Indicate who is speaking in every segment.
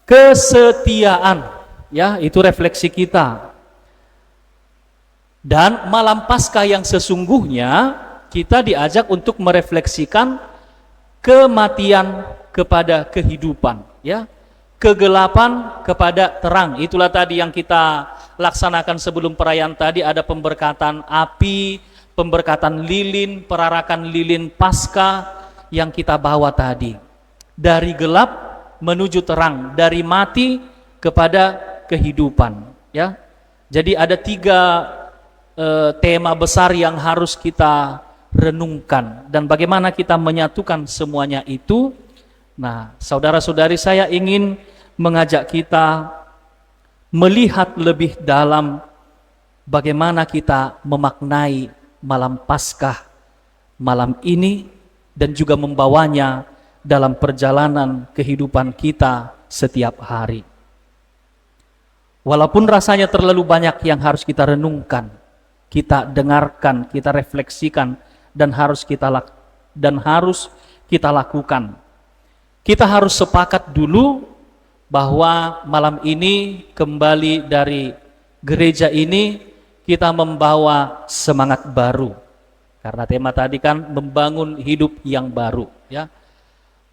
Speaker 1: kesetiaan, ya, itu refleksi kita. Dan malam Paskah yang sesungguhnya kita diajak untuk merefleksikan kematian kepada kehidupan, ya. Kegelapan kepada terang. Itulah tadi yang kita laksanakan sebelum perayaan tadi, ada pemberkatan api, pemberkatan lilin, perarakan lilin Paskah yang kita bawa tadi. Dari gelap menuju terang, dari mati kepada kehidupan, ya. Jadi ada 3 tema besar yang harus kita renungkan, dan bagaimana kita menyatukan semuanya itu. Nah, saudara-saudari, saya ingin mengajak kita melihat lebih dalam bagaimana kita memaknai malam Paskah malam ini dan juga membawanya dalam perjalanan kehidupan kita setiap hari. Walaupun rasanya terlalu banyak yang harus kita renungkan, kita dengarkan, kita refleksikan, dan harus kita lakukan. Kita harus sepakat dulu bahwa malam ini kembali dari gereja ini kita membawa semangat baru. Karena tema tadi kan membangun hidup yang baru, ya.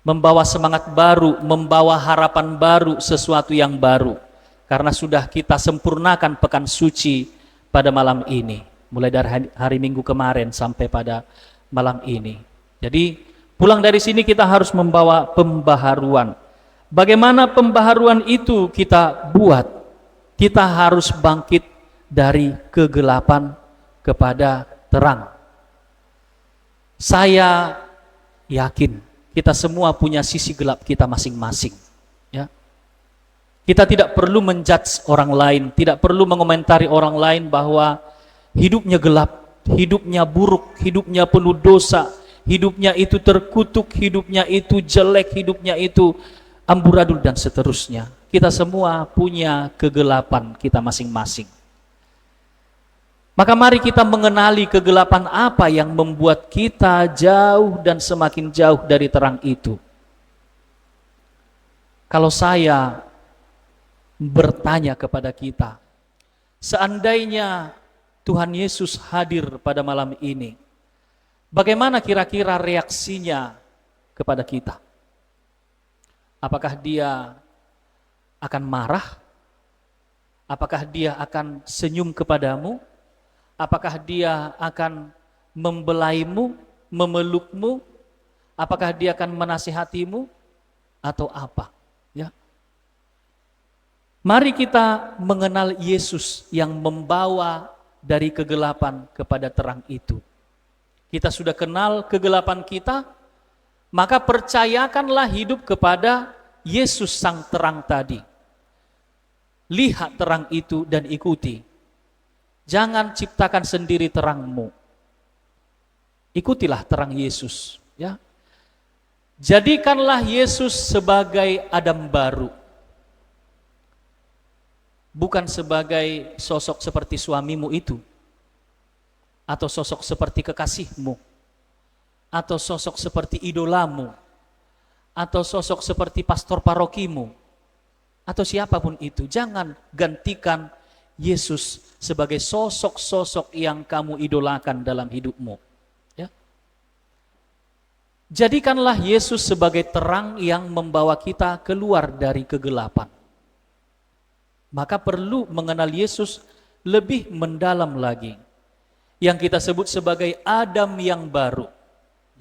Speaker 1: Membawa semangat baru, membawa harapan baru, sesuatu yang baru. Karena sudah kita sempurnakan pekan suci pada malam ini, mulai dari hari Minggu kemarin sampai pada malam ini. Jadi pulang dari sini kita harus membawa pembaharuan. Bagaimana pembaharuan itu kita buat? Kita harus bangkit dari kegelapan kepada terang. Saya yakin kita semua punya sisi gelap kita masing-masing, ya. Kita tidak perlu menjudge orang lain, tidak perlu mengomentari orang lain bahwa hidupnya gelap, hidupnya buruk, hidupnya penuh dosa, hidupnya itu terkutuk, hidupnya itu jelek, hidupnya itu amburadul, dan seterusnya. Kita semua punya kegelapan kita masing-masing. Maka mari kita mengenali kegelapan apa yang membuat kita jauh dan semakin jauh dari terang itu. Kalau saya bertanya kepada kita, seandainya Tuhan Yesus hadir pada malam ini, bagaimana kira-kira reaksinya kepada kita? Apakah dia akan marah? Apakah dia akan senyum kepadamu? Apakah dia akan membelaimu, memelukmu? Apakah dia akan menasihatimu? Atau apa? Ya. Mari kita mengenal Yesus yang membawa dari kegelapan kepada terang itu. Kita sudah kenal kegelapan kita, maka percayakanlah hidup kepada Yesus sang terang tadi. Lihat terang itu dan ikuti. Jangan ciptakan sendiri terangmu. Ikutilah terang Yesus, ya. Jadikanlah Yesus sebagai Adam baru. Bukan sebagai sosok seperti suamimu itu, atau sosok seperti kekasihmu, atau sosok seperti idolamu, atau sosok seperti pastor parokimu, atau siapapun itu. Jangan gantikan Yesus sebagai sosok-sosok yang kamu idolakan dalam hidupmu, ya. Jadikanlah Yesus sebagai terang yang membawa kita keluar dari kegelapan. Maka perlu mengenal Yesus lebih mendalam lagi, yang kita sebut sebagai Adam yang baru.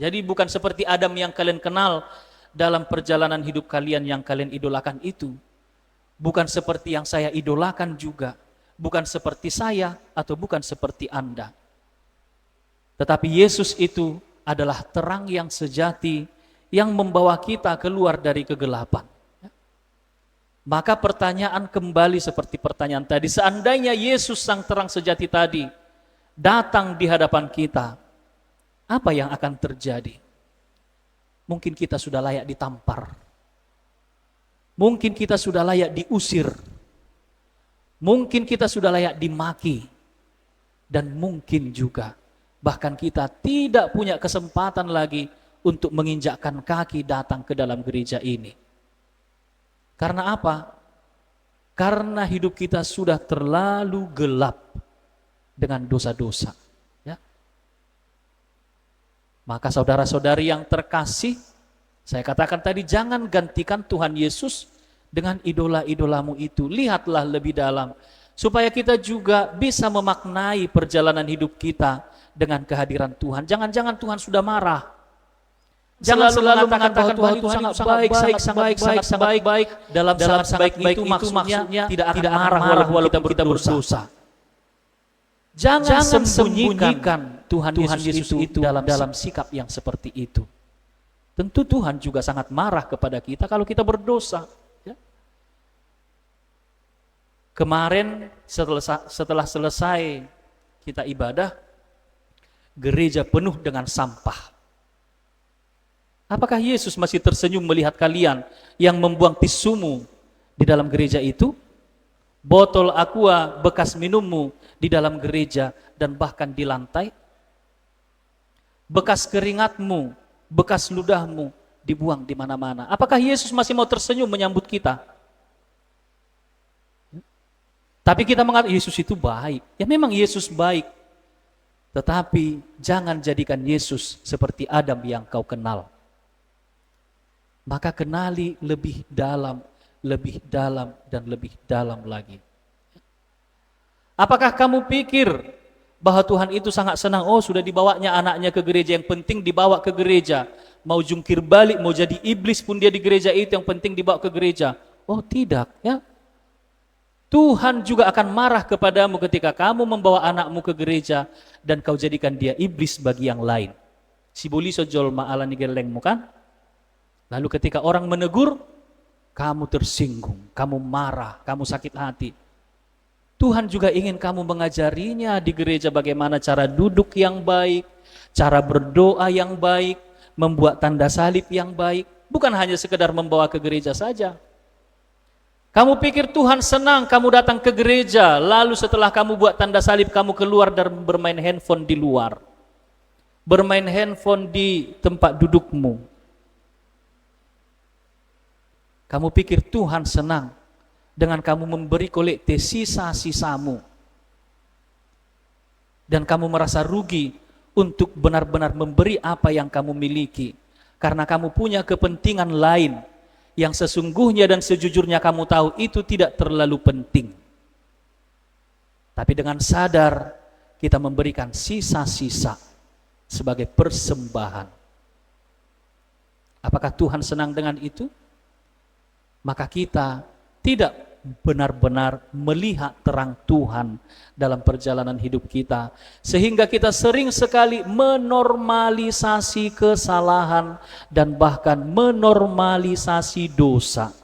Speaker 1: Jadi bukan seperti Adam yang kalian kenal dalam perjalanan hidup kalian yang kalian idolakan itu. Bukan seperti yang saya idolakan juga. Bukan seperti saya atau bukan seperti Anda. Tetapi Yesus itu adalah terang yang sejati yang membawa kita keluar dari kegelapan. Maka pertanyaan kembali seperti pertanyaan tadi, seandainya Yesus sang terang sejati tadi datang di hadapan kita, apa yang akan terjadi? Mungkin kita sudah layak ditampar. Mungkin kita sudah layak diusir. Mungkin kita sudah layak dimaki. Dan mungkin juga bahkan kita tidak punya kesempatan lagi untuk menginjakkan kaki datang ke dalam gereja ini. Karena apa? Karena hidup kita sudah terlalu gelap dengan dosa-dosa. Ya. Maka saudara-saudari yang terkasih, saya katakan tadi, jangan gantikan Tuhan Yesus dengan idola-idolamu itu. Lihatlah lebih dalam, supaya kita juga bisa memaknai perjalanan hidup kita dengan kehadiran Tuhan. Jangan-jangan Tuhan sudah marah. Jangan selalu mengatakan bahwa Tuhan itu sangat baik. Dalam sangat baik itu maksudnya tidak akan marah walaupun kita berdosa. Jangan sembunyikan Tuhan Yesus itu dalam sikap yang seperti itu. Tentu Tuhan juga sangat marah kepada kita kalau kita berdosa. Ya. Kemarin setelah selesai kita ibadah, gereja penuh dengan sampah. Apakah Yesus masih tersenyum melihat kalian yang membuang tisumu di dalam gereja itu? Botol aqua bekas minummu di dalam gereja dan bahkan di lantai? Bekas keringatmu, bekas ludahmu dibuang di mana-mana. Apakah Yesus masih mau tersenyum menyambut kita? Tapi kita mengatakan Yesus itu baik. Ya memang Yesus baik. Tetapi jangan jadikan Yesus seperti Adam yang kau kenal. Maka kenali lebih dalam, dan lebih dalam lagi. Apakah kamu pikir bahwa Tuhan itu sangat senang, oh sudah dibawanya anaknya ke gereja, yang penting dibawa ke gereja. Mau jungkir balik, mau jadi iblis pun dia di gereja itu, yang penting dibawa ke gereja. Oh tidak, ya. Tuhan juga akan marah kepadamu ketika kamu membawa anakmu ke gereja dan kau jadikan dia iblis bagi yang lain. Sibuli sojol ma'ala nigelengmu kan? Lalu ketika orang menegur, kamu tersinggung, kamu marah, kamu sakit hati. Tuhan juga ingin kamu mengajarinya di gereja bagaimana cara duduk yang baik, cara berdoa yang baik, membuat tanda salib yang baik. Bukan hanya sekedar membawa ke gereja saja. Kamu pikir Tuhan senang kamu datang ke gereja, lalu setelah kamu buat tanda salib, kamu keluar dan bermain handphone di luar. Bermain handphone di tempat dudukmu. Kamu pikir Tuhan senang dengan kamu memberi kolekte sisa-sisamu. Dan kamu merasa rugi untuk benar-benar memberi apa yang kamu miliki. Karena kamu punya kepentingan lain yang sesungguhnya dan sejujurnya kamu tahu itu tidak terlalu penting. Tapi dengan sadar kita memberikan sisa-sisa sebagai persembahan. Apakah Tuhan senang dengan itu? Maka kita tidak benar-benar melihat terang Tuhan dalam perjalanan hidup kita. Sehingga kita sering sekali menormalisasi kesalahan dan bahkan menormalisasi dosa.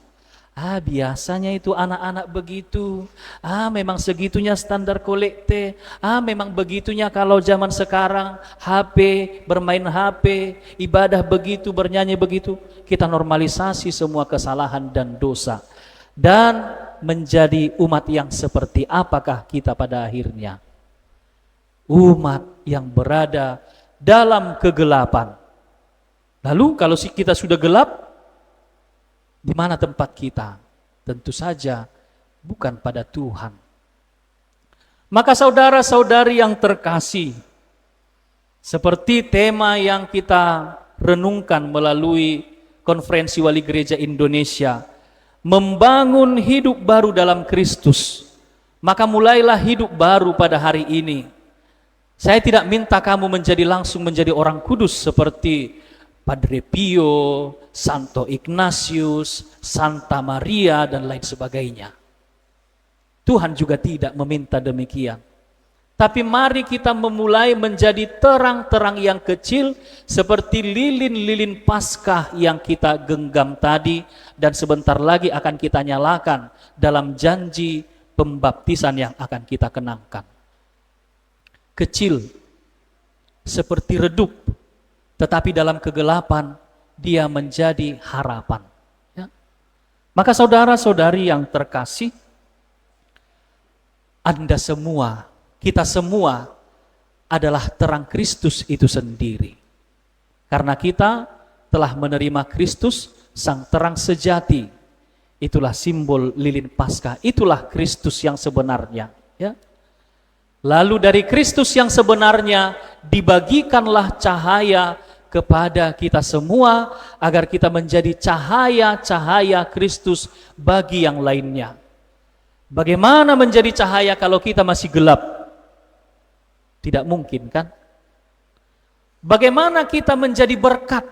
Speaker 1: Biasanya itu anak-anak begitu. Memang segitunya standar kolekte. Memang begitunya kalau zaman sekarang HP, bermain HP, ibadah begitu, bernyanyi begitu. Kita normalisasi semua kesalahan dan dosa. Dan menjadi umat yang seperti apakah kita pada akhirnya? Umat yang berada dalam kegelapan. Lalu kalau kita sudah gelap, di mana tempat kita? Tentu saja bukan pada Tuhan. Maka saudara-saudari yang terkasih, seperti tema yang kita renungkan melalui Konferensi Wali Gereja Indonesia, membangun hidup baru dalam Kristus, maka mulailah hidup baru pada hari ini. Saya tidak minta kamu langsung menjadi orang kudus seperti Padre Pio, Santo Ignatius, Santa Maria, dan lain sebagainya. Tuhan juga tidak meminta demikian. Tapi mari kita memulai menjadi terang-terang yang kecil seperti lilin-lilin Paskah yang kita genggam tadi dan sebentar lagi akan kita nyalakan dalam janji pembaptisan yang akan kita kenangkan. Kecil seperti redup, tetapi dalam kegelapan dia menjadi harapan. Ya. Maka saudara-saudari yang terkasih, Anda semua, kita semua adalah terang Kristus itu sendiri. Karena kita telah menerima Kristus, sang terang sejati, Itulah simbol lilin Paskah, itulah Kristus yang sebenarnya, ya. Lalu dari Kristus yang sebenarnya dibagikanlah cahaya kepada kita semua agar kita menjadi cahaya-cahaya Kristus bagi yang lainnya. Bagaimana menjadi cahaya kalau kita masih gelap? Tidak mungkin, kan? Bagaimana kita menjadi berkat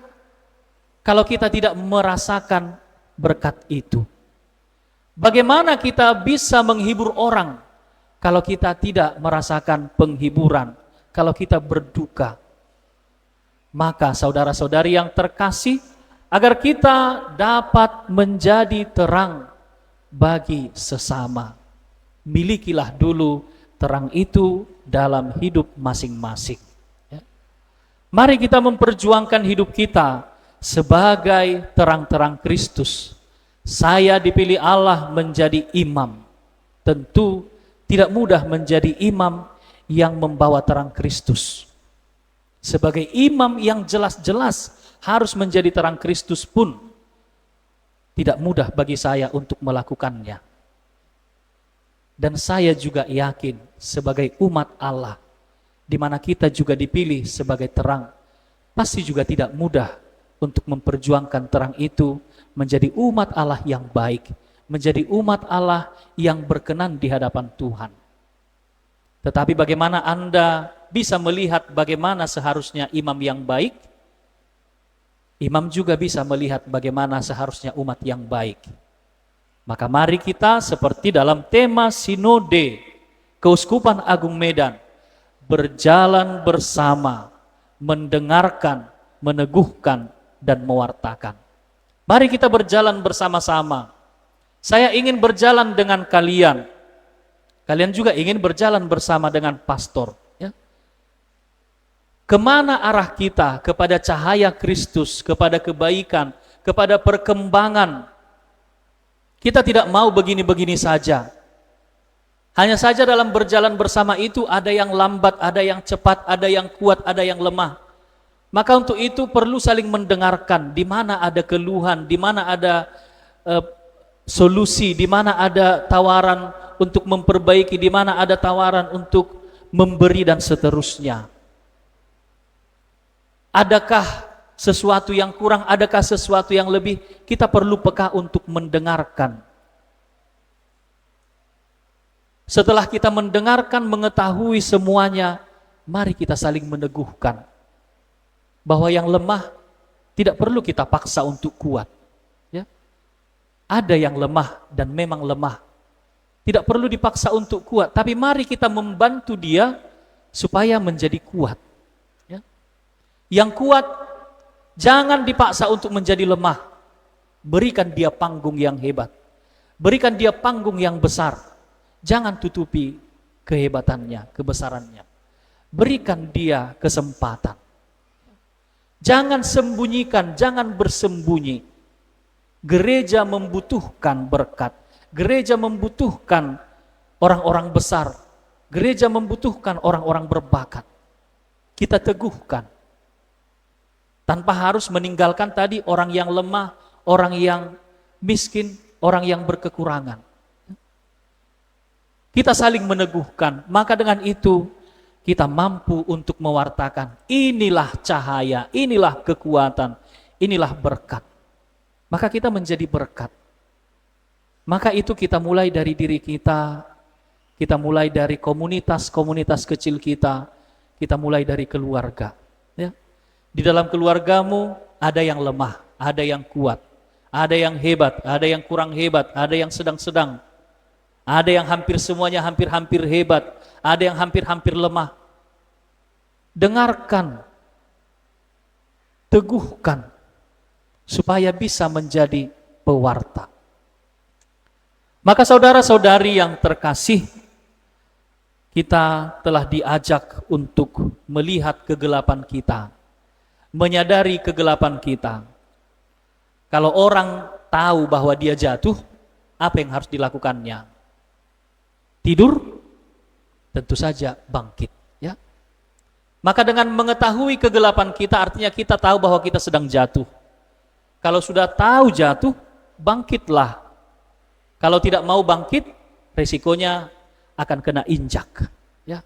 Speaker 1: kalau kita tidak merasakan berkat itu? Bagaimana kita bisa menghibur orang kalau kita tidak merasakan penghiburan, kalau kita berduka? Maka saudara-saudari yang terkasih, agar kita dapat menjadi terang bagi sesama, milikilah dulu terang itu dalam hidup masing-masing. Ya. Mari kita memperjuangkan hidup kita sebagai terang-terang Kristus. Saya dipilih Allah menjadi imam. Tentu tidak mudah menjadi imam yang membawa terang Kristus. Sebagai imam yang jelas-jelas harus menjadi terang Kristus pun tidak mudah bagi saya untuk melakukannya. Dan saya juga yakin sebagai umat Allah, di mana kita juga dipilih sebagai terang, pasti juga tidak mudah untuk memperjuangkan terang itu menjadi umat Allah yang baik, menjadi umat Allah yang berkenan di hadapan Tuhan. Tetapi bagaimana Anda bisa melihat bagaimana seharusnya imam yang baik? Imam juga bisa melihat bagaimana seharusnya umat yang baik. Maka mari kita seperti dalam tema Sinode Keuskupan Agung Medan, berjalan bersama, mendengarkan, meneguhkan, dan mewartakan. Mari kita berjalan bersama-sama. Saya ingin berjalan dengan kalian. Kalian juga ingin berjalan bersama dengan pastor. Ya. Kemana arah kita? Kepada cahaya Kristus, kepada kebaikan, kepada perkembangan. Kita tidak mau begini-begini saja. Hanya saja dalam berjalan bersama itu ada yang lambat, ada yang cepat, ada yang kuat, ada yang lemah. Maka untuk itu perlu saling mendengarkan, di mana ada keluhan, di mana ada solusi, di mana ada tawaran untuk memperbaiki, di mana ada tawaran untuk memberi dan seterusnya. Adakah sesuatu yang kurang, adakah sesuatu yang lebih? Kita perlu peka untuk mendengarkan. Setelah kita mendengarkan, mengetahui semuanya, mari kita saling meneguhkan bahwa yang lemah tidak perlu kita paksa untuk kuat. Ya. Ada yang lemah dan memang lemah. Tidak perlu dipaksa untuk kuat, tapi mari kita membantu dia supaya menjadi kuat. Ya. Yang kuat jangan dipaksa untuk menjadi lemah. Berikan dia panggung yang hebat. Berikan dia panggung yang besar. Jangan tutupi kehebatannya, kebesarannya. Berikan dia kesempatan. Jangan sembunyikan, jangan bersembunyi. Gereja membutuhkan berkat. Gereja membutuhkan orang-orang besar. Gereja membutuhkan orang-orang berbakat. Kita teguhkan. Tanpa harus meninggalkan tadi orang yang lemah, orang yang miskin, orang yang berkekurangan. Kita saling meneguhkan, maka dengan itu kita mampu untuk mewartakan, inilah cahaya, inilah kekuatan, inilah berkat. Maka kita menjadi berkat. Maka itu kita mulai dari diri kita mulai dari komunitas-komunitas kecil kita mulai dari keluarga. Ya. Di dalam keluargamu ada yang lemah, ada yang kuat, ada yang hebat, ada yang kurang hebat, ada yang sedang-sedang. Ada yang hampir semuanya hampir-hampir hebat, ada yang hampir-hampir lemah. Dengarkan, teguhkan, supaya bisa menjadi pewarta. Maka saudara-saudari yang terkasih, kita telah diajak untuk melihat kegelapan kita, menyadari kegelapan kita. Kalau orang tahu bahwa dia jatuh, apa yang harus dilakukannya? Tidur? Tentu saja bangkit. Ya. Maka dengan mengetahui kegelapan kita, artinya kita tahu bahwa kita sedang jatuh. Kalau sudah tahu jatuh, bangkitlah. Kalau tidak mau bangkit, resikonya akan kena injak. Ya.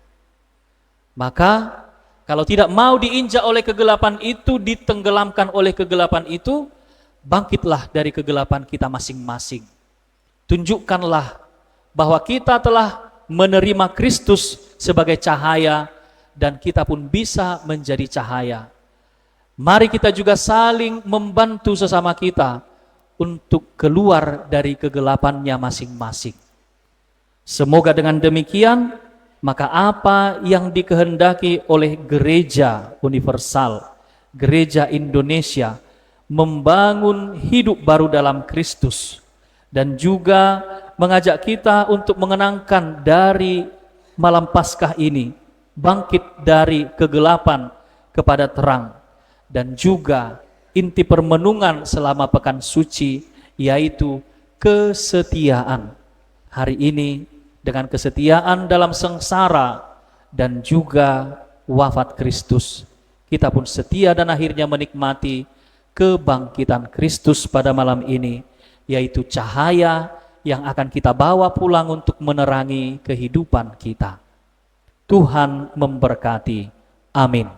Speaker 1: Maka kalau tidak mau diinjak oleh kegelapan itu, ditenggelamkan oleh kegelapan itu, bangkitlah dari kegelapan kita masing-masing. Tunjukkanlah bahwa kita telah menerima Kristus sebagai cahaya dan kita pun bisa menjadi cahaya. Mari kita juga saling membantu sesama kita untuk keluar dari kegelapannya masing-masing. Semoga dengan demikian, maka apa yang dikehendaki oleh Gereja Universal, Gereja Indonesia, membangun hidup baru dalam Kristus, dan juga mengajak kita untuk mengenangkan dari malam Paskah ini, bangkit dari kegelapan kepada terang, dan juga inti permenungan selama pekan suci, yaitu kesetiaan. Hari ini dengan kesetiaan dalam sengsara dan juga wafat Kristus, kita pun setia dan akhirnya menikmati kebangkitan Kristus pada malam ini, yaitu cahaya yang akan kita bawa pulang untuk menerangi kehidupan kita. Tuhan memberkati. Amin.